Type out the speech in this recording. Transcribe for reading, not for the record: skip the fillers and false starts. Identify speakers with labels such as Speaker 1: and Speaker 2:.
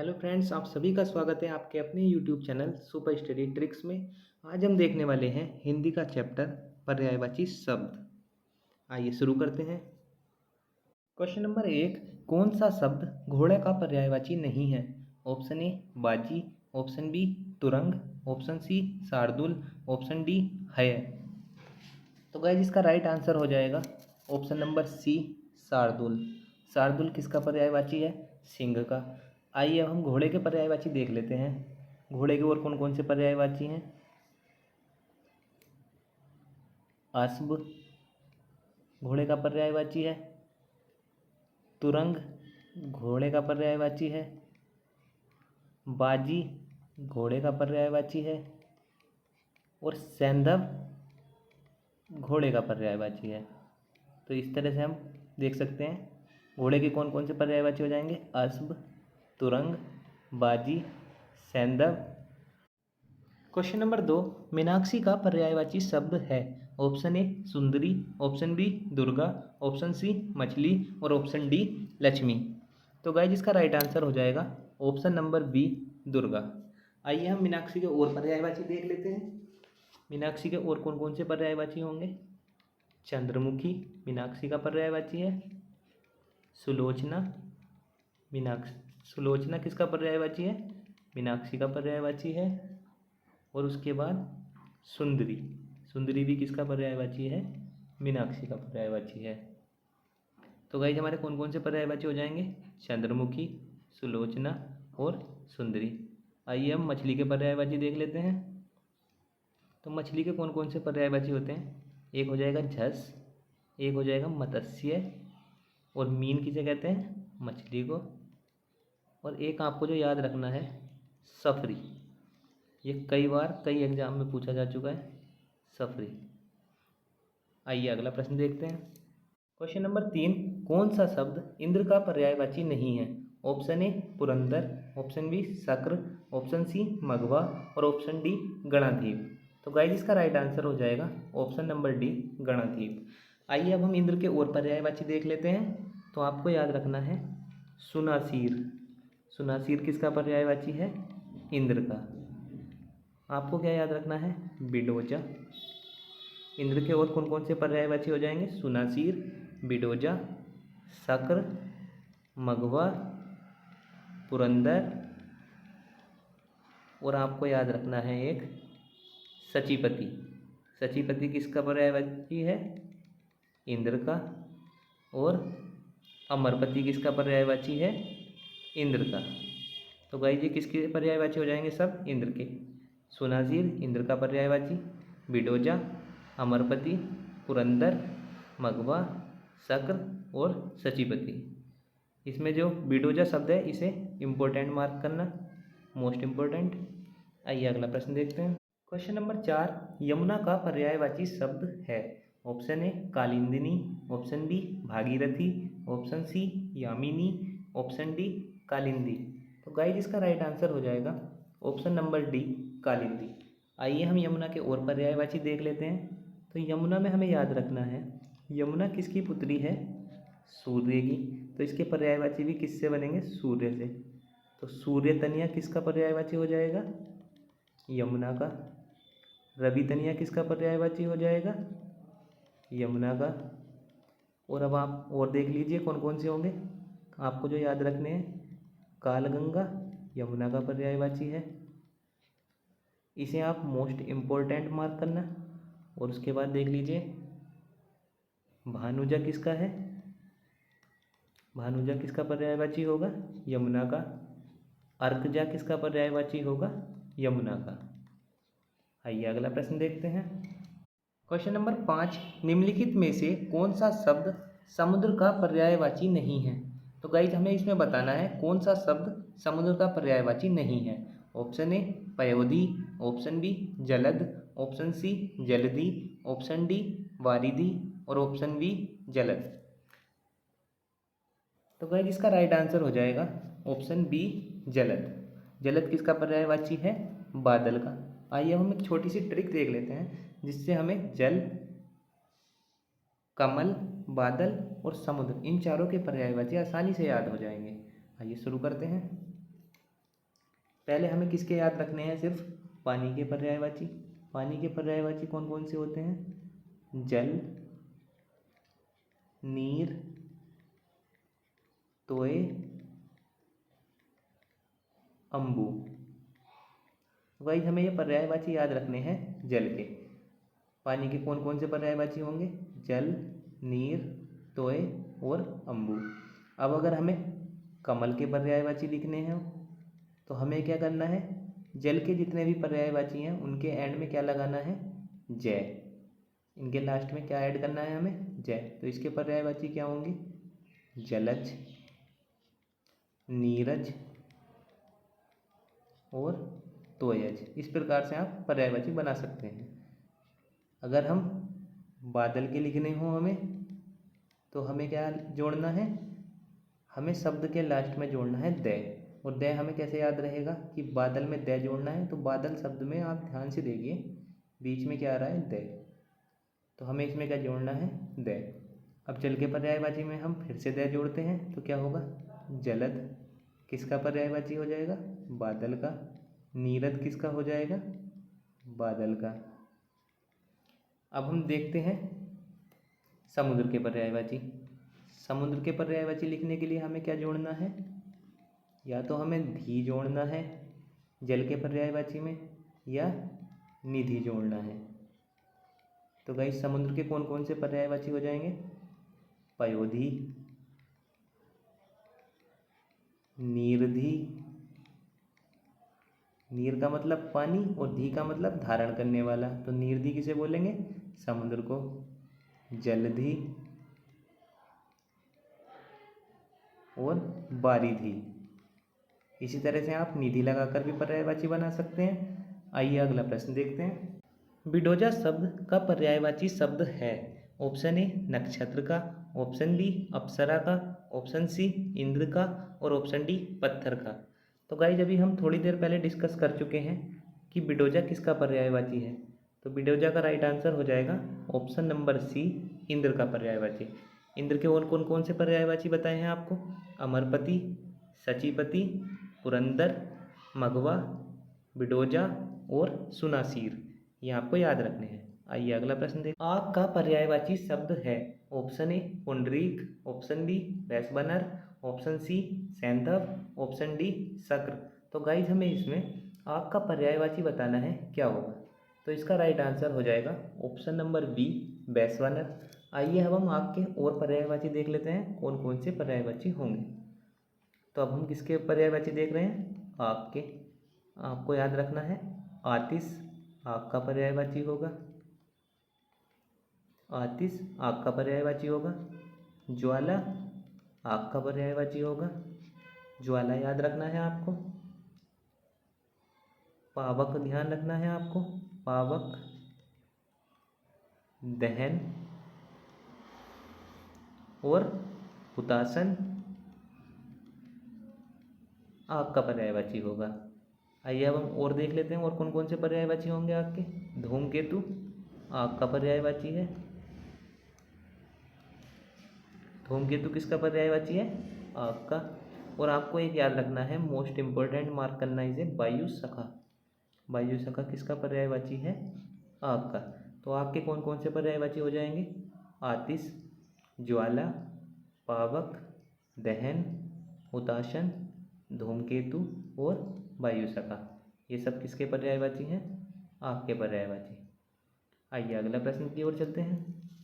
Speaker 1: Hello friends, आप सभी का स्वागत है आपके अपने YouTube channel super study tricks में। आज हम देखने वाले हैं हिंदी का चैप्टर पर्यायवाची शब्द। आइए शुरू करते हैं। क्वेश्चन नंबर 1, कौन सा शब्द घोड़े का पर्यायवाची नहीं है? ऑप्शन ए बाजी, ऑप्शन बी तुरंग, ऑप्शन सी शार्दुल, ऑप्शन डी है। तो गाइस इसका राइट आंसर हो जाएगा ऑप्शन नंबर सी शार्दुल। शार्दुल किसका पर्यायवाची है? सिंह का। आइए अब हम घोड़े के पर्यायवाची देख लेते हैं। घोड़े के और कौन कौन से पर्यायवाची हैं? अश्व घोड़े का पर्यायवाची है। तुरंग घोड़े का पर्यायवाची है। बाजी घोड़े का पर्यायवाची है। और सैंधव घोड़े का पर्यायवाची है। तो इस तरह से हम देख सकते हैं घोड़े के कौन कौन से पर्यायवाची हो जाएंगे? अश्व, तुरंग, बाजी, सैंधव। क्वेश्चन नंबर 2, मीनाक्षी का पर्यायवाची शब्द है। ऑप्शन ए सुंदरी, option B Durga, option C मछली और ऑप्शन डी लक्ष्मी। तो गाइस इसका राइट आंसर हो जाएगा ऑप्शन नंबर बी दुर्गा। आइए हम मीनाक्षी के और पर्यायवाची देख लेते हैं। मीनाक्षी के और कौन कौन से पर्यायवाची होंगे? चंद्रमुखी मीनाक्षी का पर्यायवाची है। सुलोचना सुलोचना किसका पर्यायवाची है? मीनाक्षी का पर्यायवाची है। और उसके बाद सुंदरी, सुंदरी भी किसका पर्यायवाची है? मीनाक्षी का पर्यायवाची है। तो गाइस हमारे कौन कौन से पर्यायवाची हो जाएंगे? चंद्रमुखी, सुलोचना और सुंदरी। आइए हम मछली के पर्यायवाची देख लेते हैं। तो मछली के कौन कौन से पर्यायवाची होते हैं? एक हो जाएगा झस, एक हो जाएगा मत्स्य, और मीन किसे कहते हैं? मछली को। और एक आपको जो याद रखना है सफरी, ये कई बार कई एग्जाम में पूछा जा चुका है, सफरी। आइए अगला प्रश्न देखते हैं। क्वेश्चन नंबर 3, कौन सा शब्द इंद्र का पर्यायवाची नहीं है? ऑप्शन ए पुरंदर, ऑप्शन बी शक्र, ऑप्शन सी मघवा और ऑप्शन डी गणाधीप। तो गाइस इसका राइट आंसर हो जाएगा ऑप्शन नंबर डी गणाधीप। आइए अब हम इंद्र के और पर्यायवाची देख लेते हैं। तो आपको याद रखना है सुनासीर। सुनासीर किसका पर्यायवाची है? इंद्र का। आपको क्या याद रखना है? बिडोजा। इंद्र के और कौन कौन से पर्यायवाची हो जाएंगे? सुनासीर, बिडोजा, शक्र, मघवा, पुरंदर, और आपको याद रखना है एक सचीपति। सचीपति किसका पर्यायवाची है? इंद्र का। और अमरपति किसका पर्यायवाची है? इंद्र का। तो गाइस ये किसके पर्यायवाची हो जाएंगे? सब इंद्र के। सुनासीर इंद्र का पर्यायवाची, बिडोजा, अमरपति, पुरंदर, मघवा, शक्र और सचीपति। इसमें जो बिडोजा शब्द है इसे इम्पोर्टेंट मार्क करना, मोस्ट इम्पोर्टेंट। आइए अगला प्रश्न देखते हैं। क्वेश्चन नंबर 4, यमुना का पर्यायवाची शब्द है। ऑप्शन ए कालिंदिनी, ऑप्शन बी भागीरथी, ऑप्शन सी यामिनी, ऑप्शन डी कालिंदी। तो गाइस इसका राइट आंसर हो जाएगा ऑप्शन नंबर डी कालिंदी। आइए हम यमुना के और पर्यायवाची देख लेते हैं। तो यमुना में हमें याद रखना है यमुना किसकी पुत्री है? सूर्य की। तो इसके पर्यायवाची भी किससे बनेंगे? सूर्य से। तो सूर्य तनिया किसका पर्यायवाची हो जाएगा? यमुना का। रवि तनिया किसका पर्यायवाची हो जाएगा? यमुना का। और अब आप और देख लीजिए कौन कौन से होंगे आपको जो याद रखने हैं। कालगंगा यमुना का पर्यायवाची है, इसे आप मोस्ट इम्पोर्टेंट मार्क करना। और उसके बाद देख लीजिए भानुजा किसका है? भानुजा किसका पर्यायवाची होगा? यमुना का। अर्कजा किसका पर्यायवाची होगा? यमुना का। आइए अगला प्रश्न देखते हैं। क्वेश्चन नंबर 5, निम्नलिखित में से कौन सा शब्द समुद्र का पर्यायवाची नहीं है? तो गाइज हमें इसमें बताना है कौन सा शब्द समुद्र का पर्यायवाची नहीं है। ऑप्शन ए पयोधी, ऑप्शन बी जलद, ऑप्शन सी जलधि, ऑप्शन डी वारिधि और ऑप्शन बी जलद। तो गाइज इसका राइट आंसर हो जाएगा ऑप्शन बी जलद। जलद किसका पर्यायवाची है? बादल का। आइए हम एक छोटी सी ट्रिक देख लेते हैं जिससे हमें जल, कमल, बादल और समुद्र इन चारों के पर्यायवाची आसानी से याद हो जाएंगे। आइए शुरू करते हैं। पहले हमें किसके याद रखने हैं? सिर्फ पानी के पर्यायवाची। पानी के पर्यायवाची कौन कौन से होते हैं? जल, नीर, तोय, अम्बु। वही हमें ये पर्यायवाची याद रखने हैं जल के। पानी के कौन कौन से पर्यायवाची होंगे? जल, नीर, तोय और अम्बु। अब अगर हमें कमल के पर्यायवाची लिखने हैं तो हमें क्या करना है? जल के जितने भी पर्यायवाची हैं उनके एंड में क्या लगाना है? जय। इनके लास्ट में क्या ऐड करना है हमें? जय। तो इसके पर्यायवाची क्या होंगे? जलज, नीरज और तोयज। इस प्रकार से आप पर्यायवाची बना सकते हैं। अगर हम बादल के लिखने हो हमें तो हमें क्या जोड़ना है? हमें शब्द के लास्ट में जोड़ना है द। और द हमें कैसे याद रहेगा कि बादल में द जोड़ना है? तो बादल शब्द में आप ध्यान से देखिए, बीच में क्या आ रहा है? द। तो हमें इसमें क्या जोड़ना है? द। अब जल के पर्यायवाची में हम फिर से द जोड़ते हैं तो क्या होगा? जलद किसका पर्यायवाची हो जाएगा? बादल का। नीरद किसका हो जाएगा? बादल का। अब हम देखते हैं समुद्र के पर्यायवाची। समुद्र के पर्यायवाची लिखने के लिए हमें क्या जोड़ना है? या तो हमें धी जोड़ना है जल के पर्यायवाची में, या निधि जोड़ना है। तो गाइस समुद्र के कौन कौन से पर्यायवाची हो जाएंगे? पयोधी, नीरधी, नीर का मतलब पानी और धी का मतलब धारण करने वाला, तो नीरधी किसे बोलेंगे? समुद्र को। जलधि और बारिधि। इसी तरह से आप निधि लगाकर भी पर्यायवाची बना सकते हैं। आइए अगला प्रश्न देखते हैं। बिडोजा शब्द का पर्यायवाची शब्द है। ऑप्शन ए नक्षत्र का, ऑप्शन बी अप्सरा का, ऑप्शन सी इंद्र का और ऑप्शन डी पत्थर का। तो गाइस अभी हम थोड़ी देर पहले डिस्कस कर चुके हैं कि बिडोजा किसका पर्यायवाची है। तो बिडोजा का राइट आंसर हो जाएगा ऑप्शन नंबर सी, इंद्र का पर्यायवाची। इंद्र के और कौन कौन से पर्यायवाची बताए हैं आपको? अमरपति, सचीपति, पुरंदर, मघवा, बिडोजा और सुनासीर। ये आपको याद रखने हैं। आइए अगला प्रश्न देखें। आग का पर्यायवाची शब्द है। ऑप्शन ए पुंडरीक, ऑप्शन बी वैश्वानर, ऑप्शन सी सैंधव, ऑप्शन डी शक्र। तो गाइज हमें इसमें आग का पर्यायवाची बताना है, क्या होगा? तो इसका राइट आंसर हो जाएगा ऑप्शन नंबर बी वैश्वानर। आइए अब हम आग के और पर्यायवाची देख लेते हैं कौन कौन से पर्यायवाची होंगे। तो अब हम किसके पर्यायवाची देख रहे हैं? आग के। आपको याद रखना है आतिश आग का पर्यायवाची होगा। आतिश आग का पर्यायवाची होगा। ज्वाला आग का पर्यायवाची होगा। ज्वाला याद रखना है आपको। पावक ध्यान रखना है आपको। पावक, दहन और हुतासन आग का पर्यायवाची होगा। आइए अब हम और देख लेते हैं और कौन कौन से पर्यायवाची होंगे आग के। धूमकेतु आग का पर्यायवाची है। धूमकेतु किसका पर्यायवाची है? आग का। और आपको एक याद रखना है, मोस्ट इम्पोर्टेंट मार्क करना इसे, वायु सखा। वायु सखा किसका पर्यायवाची है? आग का। तो आपके कौन कौन से पर्यायवाची हो जाएंगे? आतिश, ज्वाला, पावक, दहन, हुताशन, धूमकेतु और वायु सखा। ये सब किसके पर्यायवाची हैं? आग के पर्यायवाची। आइए अगला प्रश्न की ओर चलते हैं।